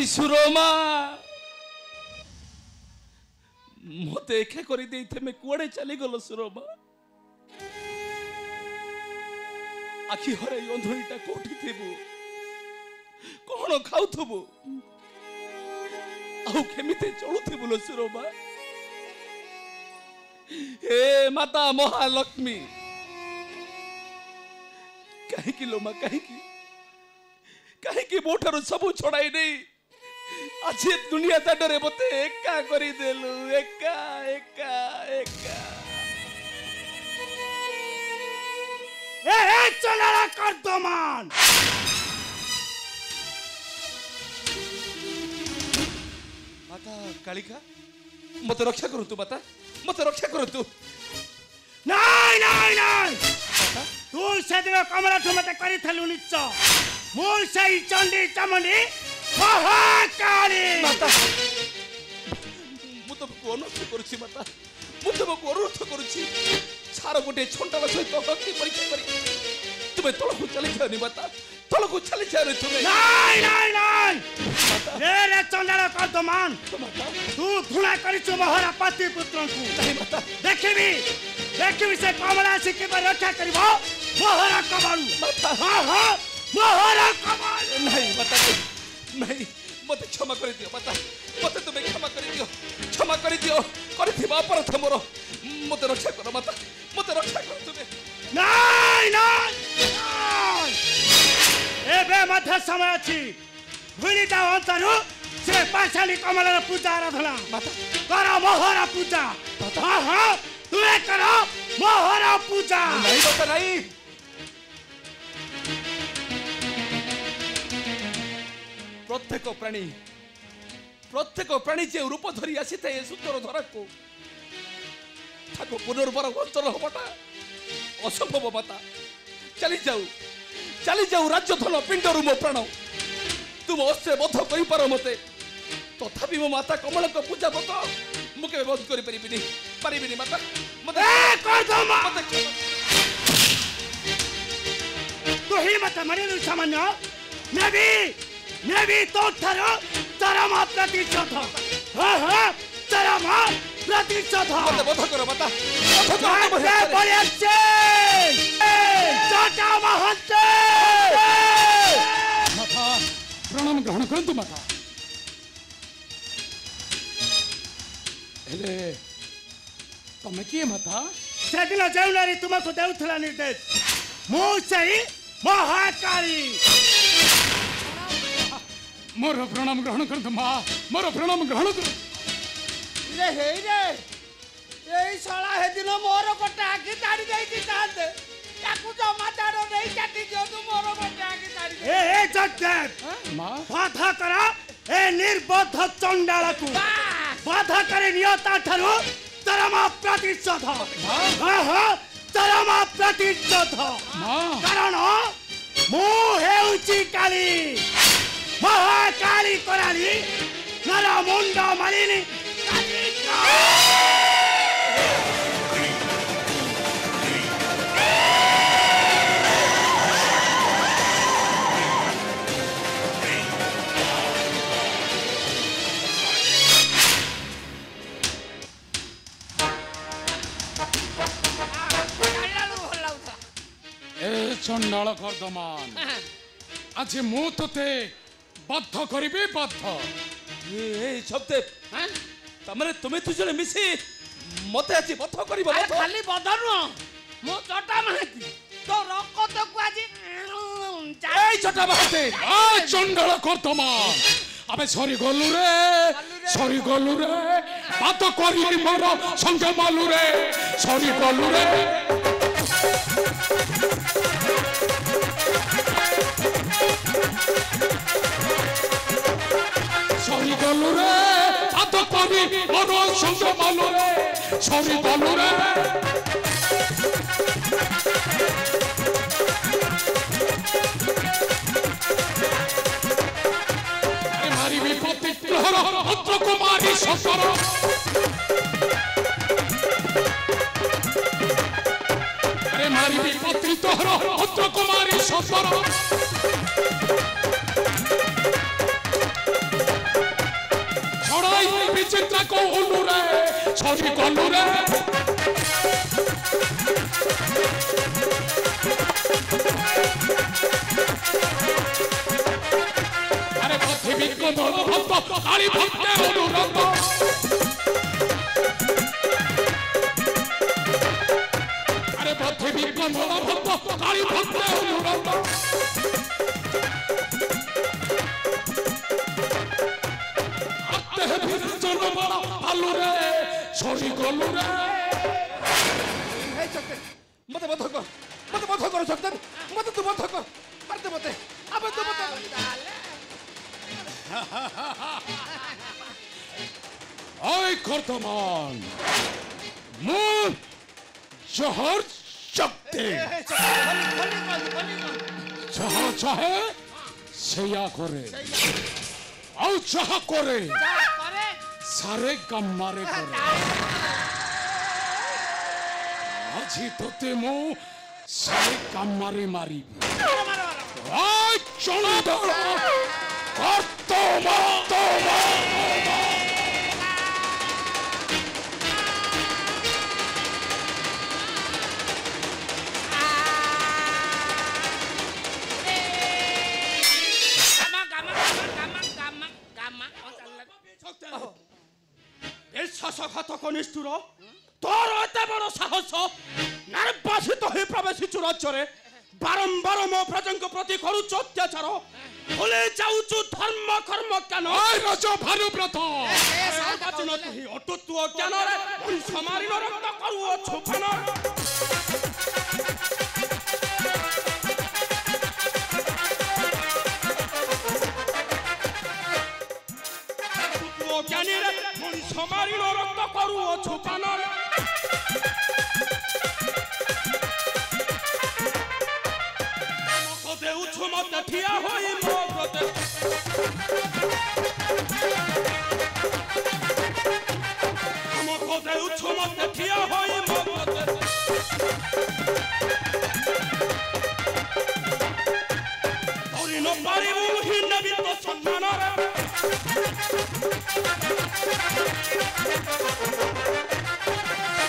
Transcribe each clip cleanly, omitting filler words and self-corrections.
सुरमा मत एका कर तुम कुआड़े चली गल सुरमा आखि हरे अंधुरीटा कोठी थिबु कौन खाऊथबु आउ केमिते चलुथिबु लो सुरमा हे माता महालक्ष्मी कहीं लो माँ कहीं मोटर सबू छड़ाई नहीं आज दुनिया दाडरे मते एका करी देलु एका एका एका ए चला कर दो मान माता कालिका मत रक्षा करु तू माता मत रक्षा करु तू नहीं नहीं नहीं तू सेदिन कमला ठु मते करी थलु निच्च मु सही चंडी चमंडी महाकाली माता मु तो अनुरोध करुछि माता मु तो अनुरोध करुछि सारा गोटे छंटाला सहित भक्ति परीक्षा करी तुम्हें तलकु चली जाओ माता तलकु चली जाओ तुम्हें नहीं नहीं नहीं रे रे चंडाल कर दो मान तू धुणा करिछु मोहरा पति पुत्र को देखिबी से कमला से के रक्षा करिबो मोहरा कबाड़ू हां हां मोहरा कबाड़ू नहीं माता नहीं मत क्षमा कर दियो माता मत तुम्हें क्षमा कर दियो करथिबा अपराध मोर मत रक्षा करो माता मत रक्षा करो तुम्हें नहीं नहीं एबे मध्य समय अछि भूलिटा अंतरु से पाछाली कमला पूजा आराधना माता करो मोहरा पूजा हां हां तू करो मोहरा पूजा नहीं माता नहीं प्रत्येक प्राणी जे रूप धरी आसी थाए सुंदर धरा को पुनर्बार वंचन हबाटा असंभव माता चली जाऊ राज्य धन पिंडरू मो प्राण तुम अस्त्रे बध कर पार मते तथापि मो माता कमला को पूजा बत मुके बंद कर परिबिनी माता मते कर दो मते तू ही मत मरे सामान्य नबी तो थारो चरम प्रतिशोध हां हां चरम प्रतिशोध मते बध करो माता बड़े अच्छे चाचा महंते माता प्रणाम ग्रहण करंतु माता हेले तमे किए माता सेदिन जौनारी तुमको देउथला निर्देश मु सही महाकाली मोर प्रणाम ग्रहण करंतु मां मोर प्रणाम ग्रहण कर रे हे रे एई साला हे दिन मोर गोटे आखि ताड़ी देई ताते याकू जमा ताड़ो नहीं काटी दियो तू मोर गोटे आखि ताड़ी दे ए जगदेव मां बाधा करा ए निर्बोध चंडाल को बाधा करे नियता ठारो चरम प्रतिशोध हां हां चरम प्रतिशोध मां कारण मु हेउची काली महाकाली कराली नर मुंड मालिनी ए चंडाल कर्दमान आज मु तते बद्ध करिबे बद्ध ए शब्दे तमरे तुम्हें तुझे मिसी मते आज बद्ध करिबो अरे खाली बदनु मो चटा महती तो रक्त को आज ए छोटा बाते आ चंडाल कर्दमान अबे सरी गलु रे बात करी मोर संग मालु रे सरी गलु रे सरी गलु रे बात करी मोर संग मालु रे सरी गलु रे मारी विपत्ति पुत्र कुमारी ससुर मारी विपत्ति तोहर पुत्र कुमारी ससुर चिंता कहलु रे सरी गलु रे अरे पृथ्वी को दल भक्त काली भक्ते अनुरत अरे पृथ्वी को दल भक्त काली भक्ते अनुरत आलू रे सरी गलु रे मते बध कर सकते मते तू बध कर मरते मते अब तू मते ओए कर्तमान मु जहर शक्ति जहाँ चाहे सेया करे और जहाँ करे सारे गम्मारे करे আজি তোতে মু সারে গম্মারে মারিবি ওই চন্ডাল কর্তমা বিশ্বাসঘাতক নিষ্ঠুর তোর এত বড় সাহস নির্বাসিত হয়ে প্রবেশিছু রাজ্যরে বারম্বার মো প্রজঙ্ক প্রতি করুছ অত্যাচার ভুলে যাউছু ধর্ম কর্ম জ্ঞান ওই রাজ ভানুব্রত বাচন তুহি অটুত্ব জ্ঞানরে সমারিন রক্ত করুছ ফান জ্ঞানীরে সমারিন রক্ত করুছ ফান দেউছু মতে ঠিয়া হই মো ব্রতে আমাকে দেউছু মতে ঠিয়া হই মো ব্রতে ধরি ন পারিবু হিন্নবি তো সম্মানরে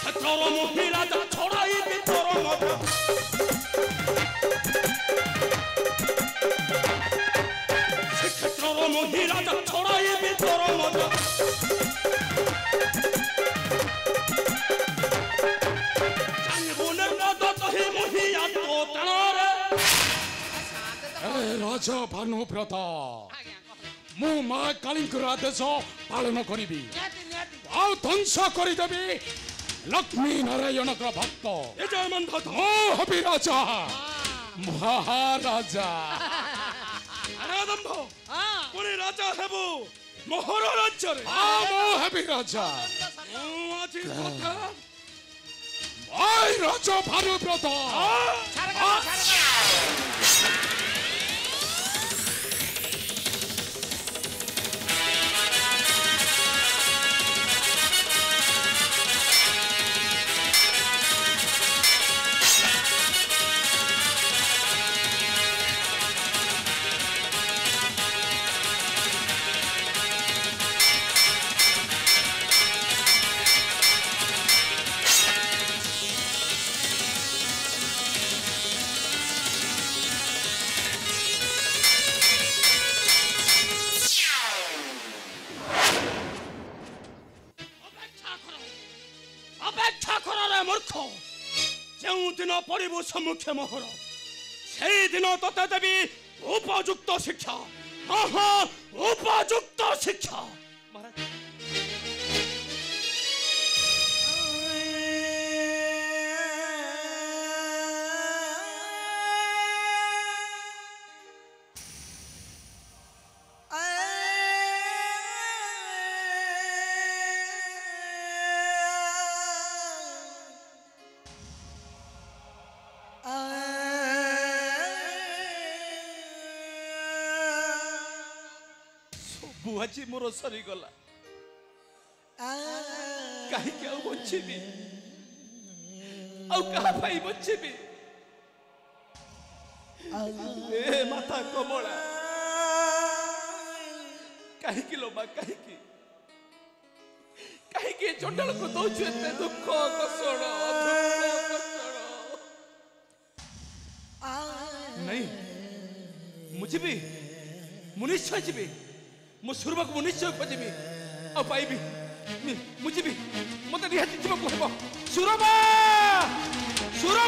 ক্ষেত্রর মহিলা যা ছড়াই ভিতর মধ্যে মহিলা যা ছড়াই ভিতর মধ্যে জানবুনের মদত হি মহিয়া তো তানরে রাজা ভানুব্রত মু মা কালীঙ্কর আদেশ পালন করিবি ଆଉ ଧ୍ୱଂସ କରିଦେବି ଲକ୍ଷ୍ମୀ ନାରାୟଣଙ୍କର ଭକ୍ତ এ জয় মন্ধ ମୁଁ ହେବି ରାଜା ମହାରାଜା আরাদম্ভ পুনি রাজা হেবু মোহর রাজ্যরে ମୁଁ ହେବି ରାଜା আজি কথা ওই রাজা ভানুব্রত অপেক্ষা কররে মূর্খ যেদিন পড়িবু সম্মুখে মোহর সেই দিন তোতে দেবী উপযুক্ত শিক্ষা উপযুক্ত শিক্ষা बुआजी मोर सरी गला कहीं क्या बचीबी कहा भाई बचीबी ए माता कमला कहीं लो माँ कहीं कहीं चंडाल को दौचु एते दुख कषण नहीं मुझे मु निश्चय जी मो सुरमा को निश्चय खोजबी आ पाइबी मुझे मत निहाती जीव को सुरमा सुरमा